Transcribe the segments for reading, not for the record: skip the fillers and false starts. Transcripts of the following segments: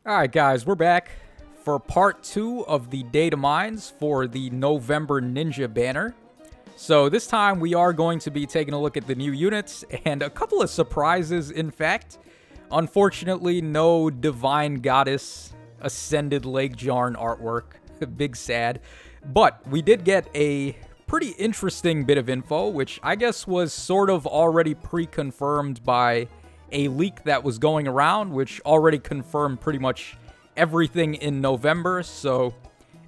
Alright guys, we're back for part 2 of the Datamines for the November Ninja banner. So this time we are going to be taking a look at the new units and a couple of surprises in fact. Unfortunately, no Divine Goddess Ascended Lake Jarn artwork. Big sad. But we did get a pretty interesting bit of info, which I guess was sort of already pre-confirmed by a leak that was going around, which already confirmed pretty much everything in November. So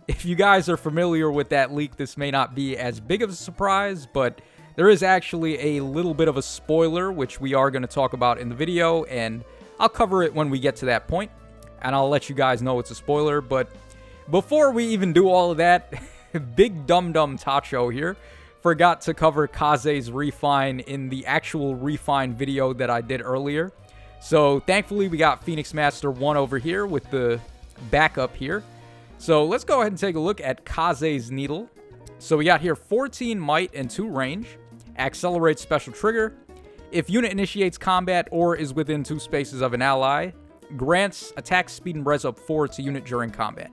if you guys are familiar with that leak, this may not be as big of a surprise, but there is actually a little bit of a spoiler, which we are going to talk about in the video, and I'll cover it when we get to that point, and I'll let you guys know it's a spoiler. But before we even do all of that, big dum-dum Tacho here forgot to cover Kaze's refine in the actual refine video that I did earlier. So thankfully we got Phoenix Master 1 over here with the backup here. So let's go ahead and take a look at Kaze's Needle. So we got here 14 might and 2 range, accelerates special trigger. If unit initiates combat or is within 2 spaces of an ally, grants attack speed and res up 4 to unit during combat.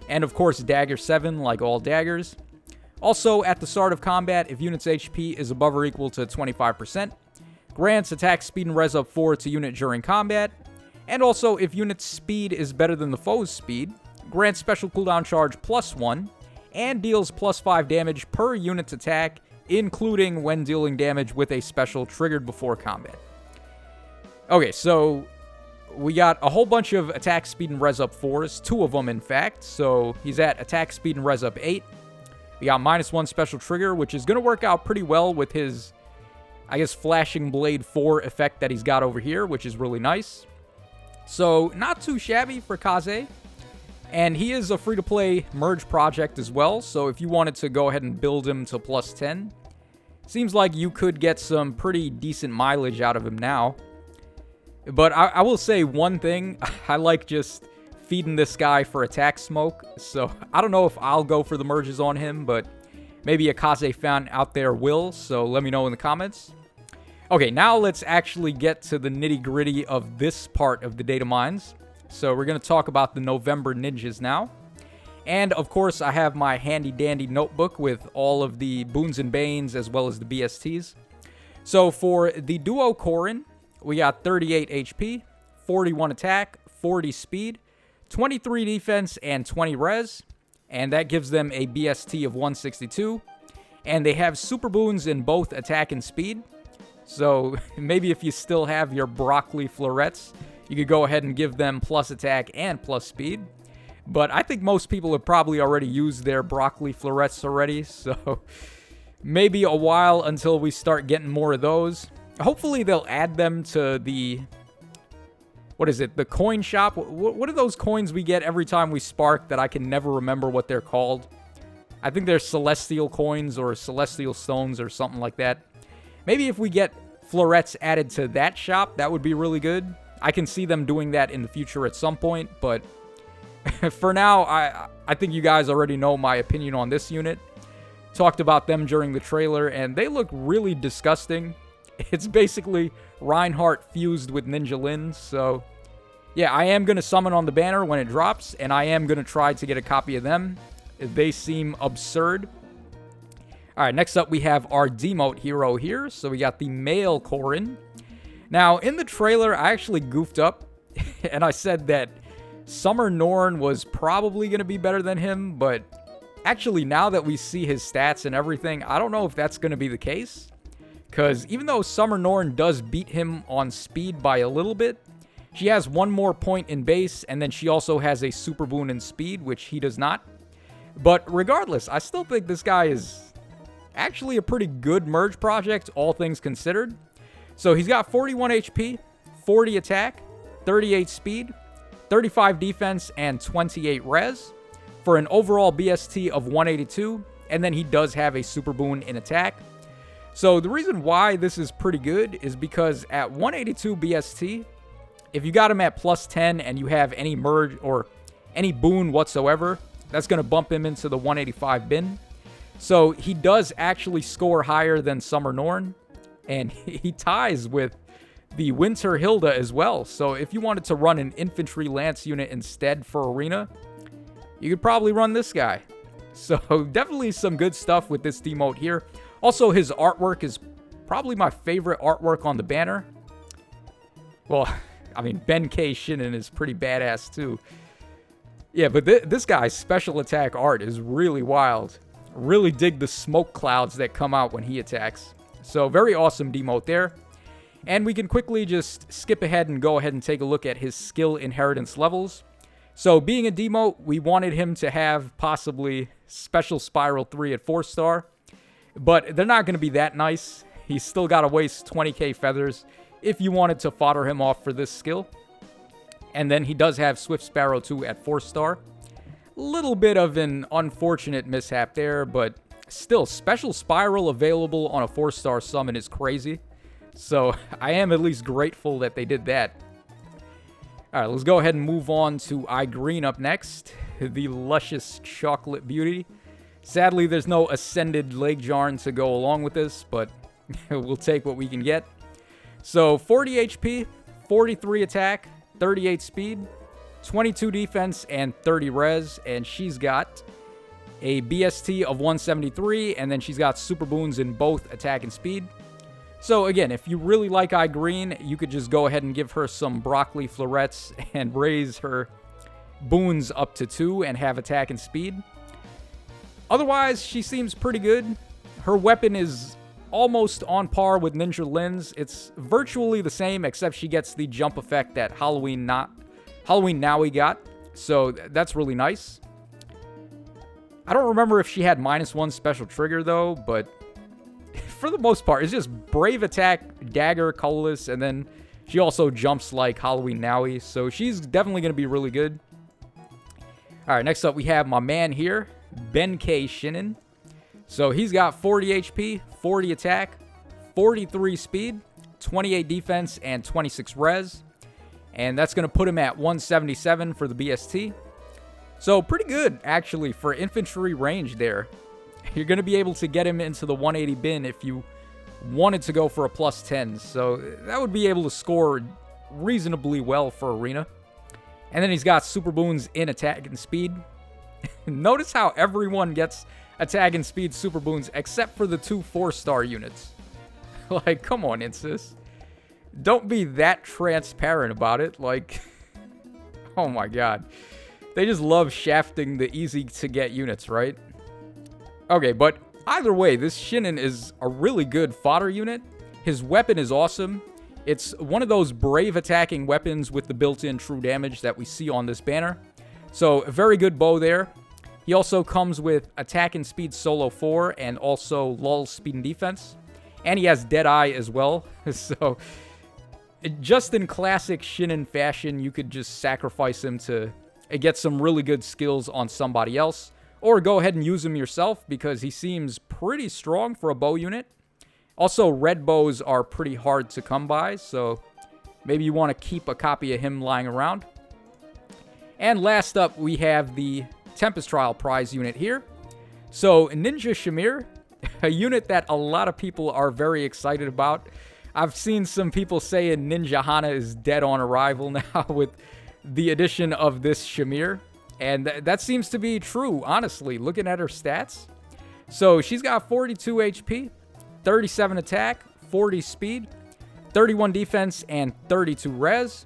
And of course dagger 7 like all daggers. Also, at the start of combat, if unit's HP is above or equal to 25%, grants attack speed and res up 4 to unit during combat. And also, if unit's speed is better than the foe's speed, grants special cooldown charge +1, and deals +5 damage per unit's attack, including when dealing damage with a special triggered before combat. Okay, so we got a whole bunch of attack speed and res up 4s, 2 of them in fact. So he's at attack speed and res up 8. We got -1 special trigger, which is going to work out pretty well with his, I guess, Flashing Blade 4 effect that he's got over here, which is really nice. So, not too shabby for Kaze. And he is a free-to-play merge project as well, so if you wanted to go ahead and build him to +10, seems like you could get some pretty decent mileage out of him now. But I will say one thing, I like just feeding this guy for attack smoke, so I don't know if I'll go for the merges on him, but maybe a Kaze fan out there will, so let me know in the comments. Okay, now let's actually get to the nitty-gritty of this part of the Datamines. So we're going to talk about the November Ninjas now. And of course, I have my handy-dandy notebook with all of the Boons and Banes as well as the BSTs. So for the Duo Korin, we got 38 HP, 41 attack, 40 speed, 23 defense, and 20 res, and that gives them a BST of 162, and they have super boons in both attack and speed, so maybe if you still have your broccoli florets, you could go ahead and give them plus attack and plus speed, but I think most people have probably already used their broccoli florets already, so maybe a while until we start getting more of those. Hopefully they'll add them to the... what is it? The coin shop? What are those coins we get every time we spark that I can never remember what they're called? I think they're celestial coins or celestial stones or something like that. Maybe if we get florets added to that shop, that would be really good. I can see them doing that in the future at some point, but for now, I think you guys already know my opinion on this unit. Talked about them during the trailer, and they look really disgusting. It's basically Reinhardt fused with Ninja Lin, so yeah, I am going to summon on the banner when it drops, and I am going to try to get a copy of them. They seem absurd. Alright, next up we have our demote hero here, so we got the male Korin. Now, in the trailer, I actually goofed up, and I said that Summer Norn was probably going to be better than him, but actually now that we see his stats and everything, I don't know if that's going to be the case. Because even though Summer Norn does beat him on speed by a little bit, she has 1 more point in base, and then she also has a super boon in speed, which he does not. But regardless, I still think this guy is actually a pretty good merge project, all things considered. So he's got 41 HP, 40 attack, 38 speed, 35 defense, and 28 res, for an overall BST of 182, and then he does have a super boon in attack. So the reason why this is pretty good is because at 182 BST, if you got him at +10 and you have any merge or any boon whatsoever, that's going to bump him into the 185 bin. So he does actually score higher than Summer Norn, and he ties with the Winter Hilda as well. So if you wanted to run an infantry lance unit instead for arena, you could probably run this guy. So definitely some good stuff with this demote here. Also, his artwork is probably my favorite artwork on the banner. Well, I mean, Ben K. Shinin is pretty badass too. Yeah, but this guy's special attack art is really wild. Really dig the smoke clouds that come out when he attacks. So very awesome demote there. And we can quickly just skip ahead and go ahead and take a look at his skill inheritance levels. So being a demote, we wanted him to have possibly Special Spiral 3 at 4-star. But they're not going to be that nice. He's still got to waste 20k feathers if you wanted to fodder him off for this skill. And then he does have Swift Sparrow 2 at 4-star. Little bit of an unfortunate mishap there, but still, Special Spiral available on a 4-star summon is crazy. So I am at least grateful that they did that. Alright, let's go ahead and move on to Green up next. The luscious chocolate beauty. Sadly, there's no Ascended Lake Jarn to go along with this, but we'll take what we can get. So 40 HP, 43 attack, 38 speed, 22 defense, and 30 res. And she's got a BST of 173, and then she's got super boons in both attack and speed. So again, if you really like Green, you could just go ahead and give her some broccoli florets and raise her boons up to 2 and have attack and speed. Otherwise, she seems pretty good. Her weapon is almost on par with Ninja Lin's. It's virtually the same, except she gets the jump effect that Halloween Nowie got. So that's really nice. I don't remember if she had -1 special trigger though, but for the most part, it's just Brave Attack, Dagger, Colorless, and then she also jumps like Halloween Nowie, so she's definitely going to be really good. Alright, next up we have my man here, Ben K. Shinin. So he's got 40 HP, 40 attack, 43 speed, 28 defense, and 26 res. And that's going to put him at 177 for the BST. So pretty good, actually, for infantry range there. You're going to be able to get him into the 180 bin if you wanted to go for a +10. So that would be able to score reasonably well for arena. And then he's got super boons in attack and speed. Notice how everyone gets attack and speed super boons except for the 2 4-star units. Like, come on, Insys. Don't be that transparent about it. Like, oh my god. They just love shafting the easy-to-get units, right? Okay, but either way, this Shinin is a really good fodder unit. His weapon is awesome. It's one of those brave attacking weapons with the built-in true damage that we see on this banner. So, a very good bow there. He also comes with attack and speed solo 4 and also lull speed and defense. And he has Deadeye as well. So, just in classic Shinin fashion, you could just sacrifice him to get some really good skills on somebody else. Or go ahead and use him yourself because he seems pretty strong for a bow unit. Also, red bows are pretty hard to come by, so maybe you want to keep a copy of him lying around. And last up, we have the Tempest Trial prize unit here. So, Ninja Shamir, a unit that a lot of people are very excited about. I've seen some people saying Ninja Hana is dead on arrival now with the addition of this Shamir. And that seems to be true, honestly, looking at her stats. So she's got 42 HP, 37 attack, 40 speed, 31 defense, and 32 res.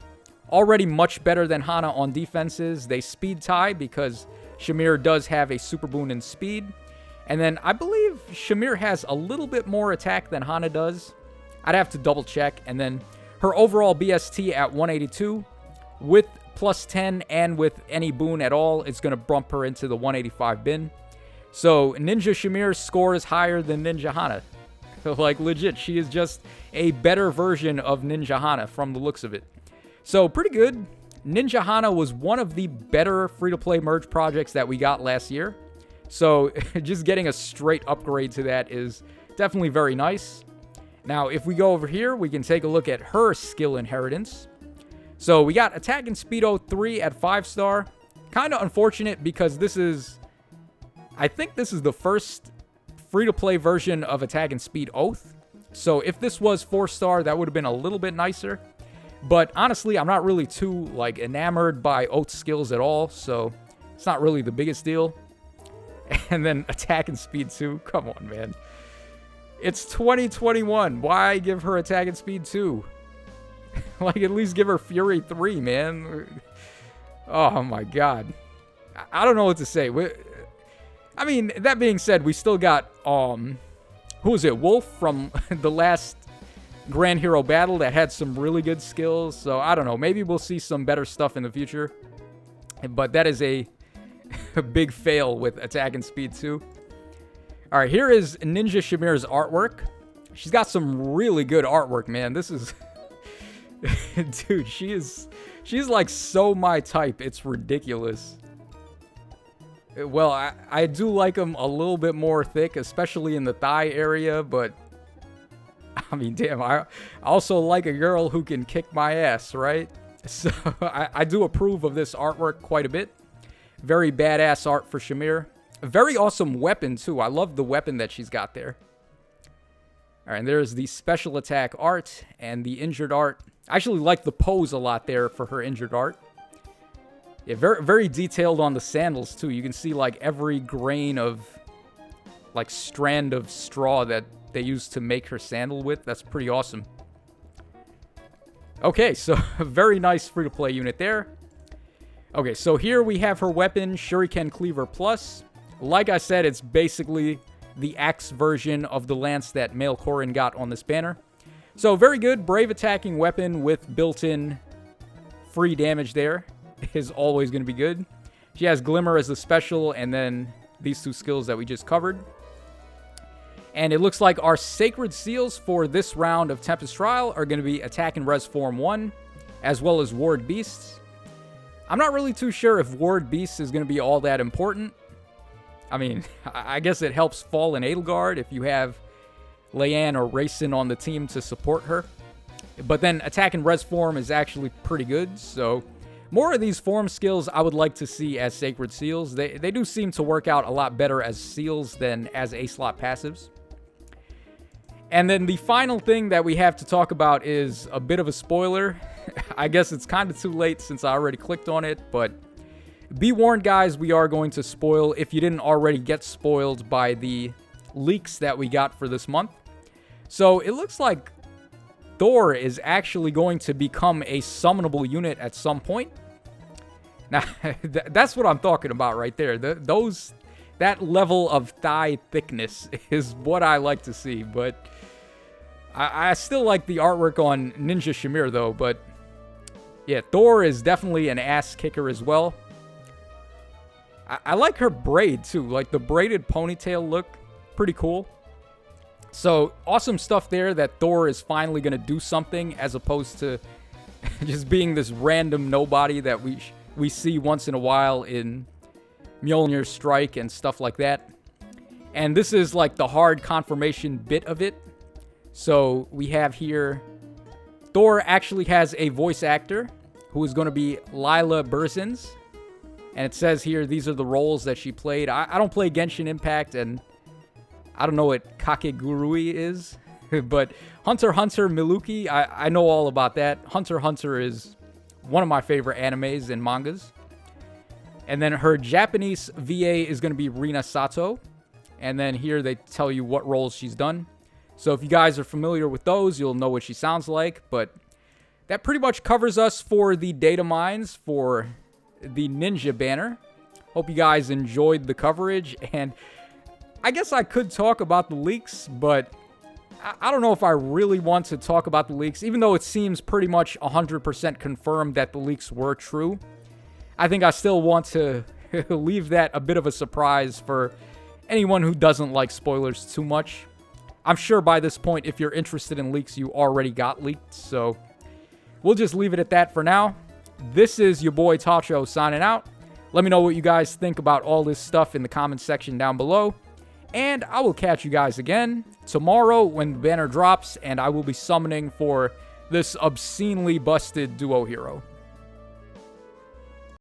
Already much better than Hana on defenses. They speed tie because Shamir does have a super boon in speed. And then I believe Shamir has a little bit more attack than Hana does. I'd have to double check. And then her overall BST at 182 with +10 and with any boon at all, it's going to bump her into the 185 bin. So Ninja Shamir's score is higher than Ninja Hana. Like, legit, she is just a better version of Ninja Hana from the looks of it. So pretty good. Ninja Hana was one of the better free-to-play merge projects that we got last year. So just getting a straight upgrade to that is definitely very nice. Now, if we go over here, we can take a look at her skill inheritance. So we got Attack and Speed 03 at 5-star. Kind of unfortunate because this is, I think this is the first free-to-play version of Attack and Speed Oath. So if this was 4-star, that would have been a little bit nicer. But honestly, I'm not really too, like, enamored by Oath's skills at all, so it's not really the biggest deal. And then attack and speed 2. Come on, man. It's 2021. Why give her attack and speed 2? Like, at least give her Fury 3, man. Oh, my God. I don't know what to say. I mean, that being said, we still got, who was it? Wolf from the last Grand Hero battle that had some really good skills. So, I don't know. Maybe we'll see some better stuff in the future. But that is a big fail with attack and speed 2. All right, here is Ninja Shamir's artwork. She's got some really good artwork, man. This is... Dude, she's like so my type. It's ridiculous. Well, I do like them a little bit more thick, especially in the thigh area, but I mean, damn, I also like a girl who can kick my ass, right? So I do approve of this artwork quite a bit. Very badass art for Shamir. A very awesome weapon, too. I love the weapon that she's got there. All right, and there's the special attack art and the injured art. I actually like the pose a lot there for her injured art. Yeah, very, very detailed on the sandals, too. You can see, like, every grain of, like, strand of straw that they used to make her sandal with. That's pretty awesome. Okay, so a very nice free-to-play unit there. Okay, so here we have her weapon, Shuriken Cleaver Plus. Like I said, it's basically the axe version of the lance that Male Corrin got on this banner. So, very good. Brave attacking weapon with built-in free damage there is always going to be good. She has Glimmer as the special, and then these two skills that we just covered. And it looks like our Sacred Seals for this round of Tempest Trial are going to be Attack and Res Form 1, as well as Ward Beasts. I'm not really too sure if Ward Beasts is going to be all that important. I mean, I guess it helps Fallen Edelgard if you have Leanne or Rayson on the team to support her. But then Attack and Res Form is actually pretty good, so more of these form skills I would like to see as Sacred Seals. They do seem to work out a lot better as seals than as A-slot passives. And then the final thing that we have to talk about is a bit of a spoiler. I guess it's kind of too late since I already clicked on it, but be warned, guys, we are going to spoil if you didn't already get spoiled by the leaks that we got for this month. So it looks like Thor is actually going to become a summonable unit at some point. Now, that's what I'm talking about right there. That level of thigh thickness is what I like to see, but I still like the artwork on Ninja Shamir, though. But yeah, Thor is definitely an ass kicker as well. I like her braid, too. Like, the braided ponytail look, pretty cool. So, awesome stuff there that Thor is finally going to do something as opposed to just being this random nobody that we see once in a while in Mjolnir's Strike and stuff like that. And this is like the hard confirmation bit of it. So, we have here Thor actually has a voice actor who is going to be Lila Berzins. And it says here, these are the roles that she played. I don't play Genshin Impact, and I don't know what Kakegurui is. But Hunter x Hunter Miluki, I know all about that. Hunter x Hunter is one of my favorite animes and mangas. And then her Japanese VA is going to be Rina Sato. And then here they tell you what roles she's done. So if you guys are familiar with those, you'll know what she sounds like. But that pretty much covers us for the data mines for the Ninja banner. Hope you guys enjoyed the coverage, and I guess I could talk about the leaks, but I don't know if I really want to talk about the leaks, even though it seems pretty much 100% confirmed that the leaks were true. I think I still want to leave that a bit of a surprise for anyone who doesn't like spoilers too much. I'm sure by this point, if you're interested in leaks, you already got leaked, so we'll just leave it at that for now. This is your boy Tacho signing out. Let me know what you guys think about all this stuff in the comments section down below. And I will catch you guys again tomorrow when the banner drops, and I will be summoning for this obscenely busted duo hero.